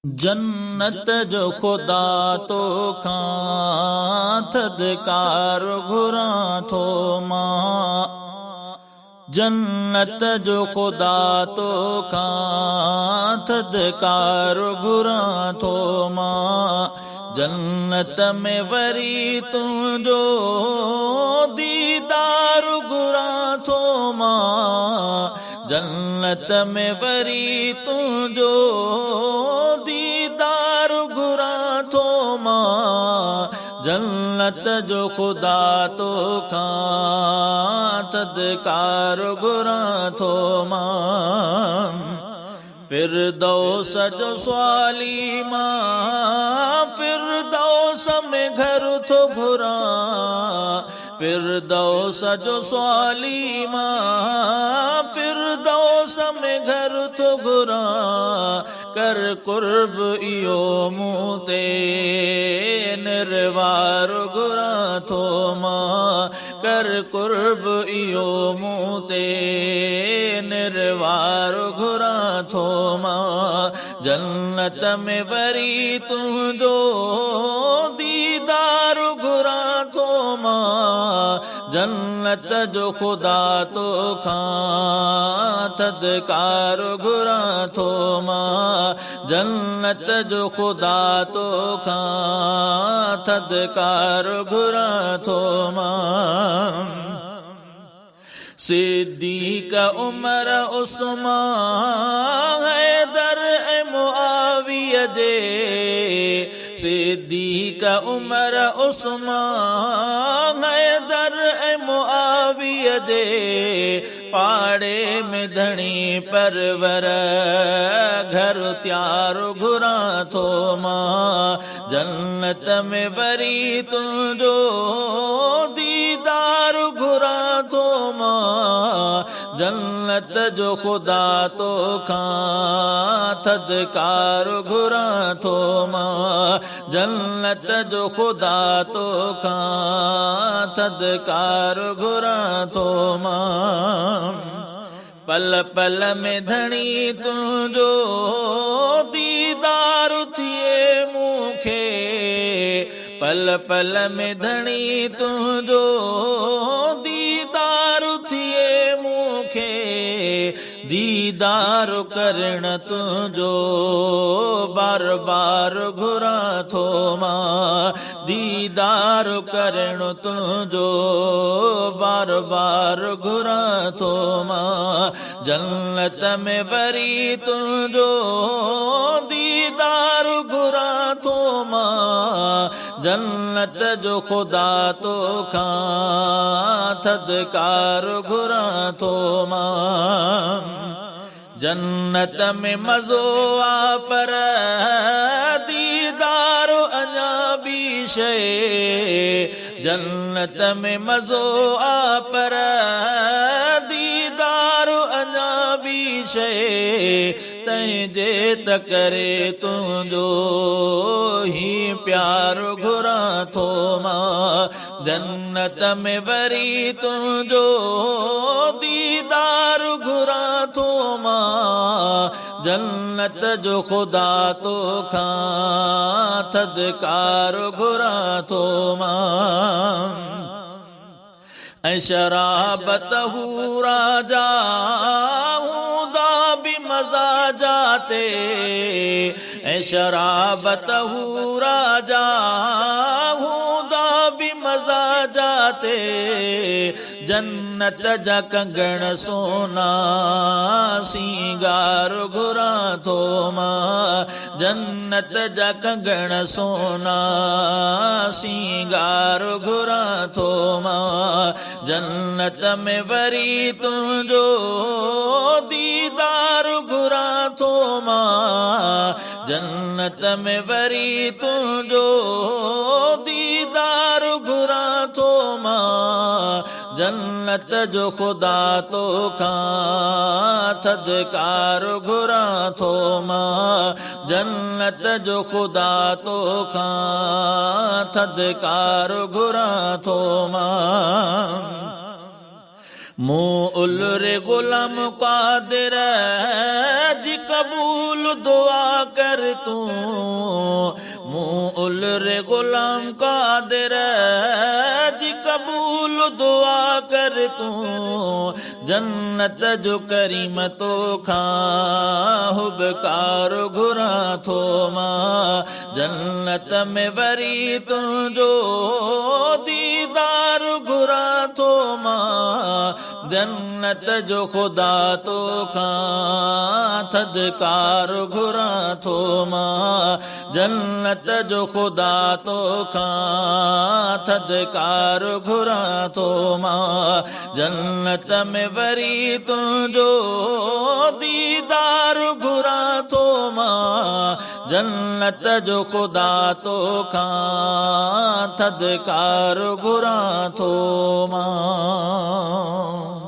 जन्नत जो खुदा तो खां थदकार घुरां थो मां। जन्नत जो खुदा तो खां थदकार घुरां थो मां। जन्नत में वरी तुंहिंजो दीदार घुरां थो मां। जन्नत में वरी तुंहिंजो दीदार घुरां थो मां। जन्नत जो खुदा तो खां थदकार घुरां थो मां। फिरदौस जो स्वाली मां फिरदौस में घर थो घुरां। फिरदौस जो स्वाली मां फिरदौस में घर थो घुरां। कर कुर्ब इहो मूं ते निर्वार घुरां थो मां। कर कुर्ब इहो मूं ते निर्वार घुरां थो मां। जन्नत में वरी तुंहिंजो दीदार घुरां थो मां। जन्नत जो खुदा तो खां थदकार घुरां थो मां। जन्नत जो खुदा तो खां थदकार घुरां थो मां। सिद्दीक़ उमर उस्मान हैदर ऐं मुआविया जे। सिद्दीक़ उमर उस्मान हैदर ऐं मुआविया जे। पाड़े में धणी परवर घर त्यार घुरां थो मां। जन्नत में वरी तुंहिंजो दीदार घुरां थो मां। जन्नत जो खुदा तो खां थदकार घुरां थो मां। जन्नत जो खुदा तो खां थदकार घुरां थो मां। पल पल में धणी तुंहिंजो दीदार थिए मूंखे। पल पल में धणी तुंहिंजो दीदार थिए मूंखे। दीदार करण तुंहिंजो बार बार घुरां थो मां। दीदार करण तुंहिंजो बार बार घुरां थो मां। जन्नत में वरी तुंहिंजो दीदार घुरां थो मां। जन्नत जो खुदा तो खां थदकार घुरां थो मां। जन्नत में मज़ो आ पर दीदार अञा ॿी शइ। जन्नत में मज़ो आ पर दीदार अञा ॿी शइ। तंहिंजे त करे तुंहिंजो ही प्यार घुरां थो मां। जन्नत में वरी तुंहिंजो दीदार घुरां थो मां। जन्नत जो खुदा तो खां थदकार घुरां थो मां। ऐं शराबत हू राजा हूंदा बि मज़ा जाते। ऐं शराबत हू राजा हूंदा बि मज़ा जाते। जन्नत जा कंगण सोना सिंगार घुरां थो मां। जन्नत जा कंगण सोना सिंगार घुरां थो मां। जन्नत में वरी तुंहिंजो दीदार घुरां थो मां। जन्नत में वरी तुंहिंजो दीदार घुरां थो मां। जन्नत जो खुदा तो खां थदकार घुरां थो मां। जन्नत जो खुदा तो खां थदकार घुरां थो मां। मुल्ले गुलाम कादिर जी कबूल दुआ कर तू, मुल्ले गुलाम कादिर जी कबूल दुआ कर तू, जन्नत जो करीम तो खा हुबकार घुरा थो मां, जन्नत में वरी तुझो दीदार घुरा थो मां, जन्नत जो खुदा तो खां थदकार घुरा थो मां, जन्नत जो खुदा तो खां थदकार घुरा थो मां, जन्नत में वरी तुझो दीदार घुरा थो मां, जन्नत जो खुदा तो खां थदकार घुरा थो मां।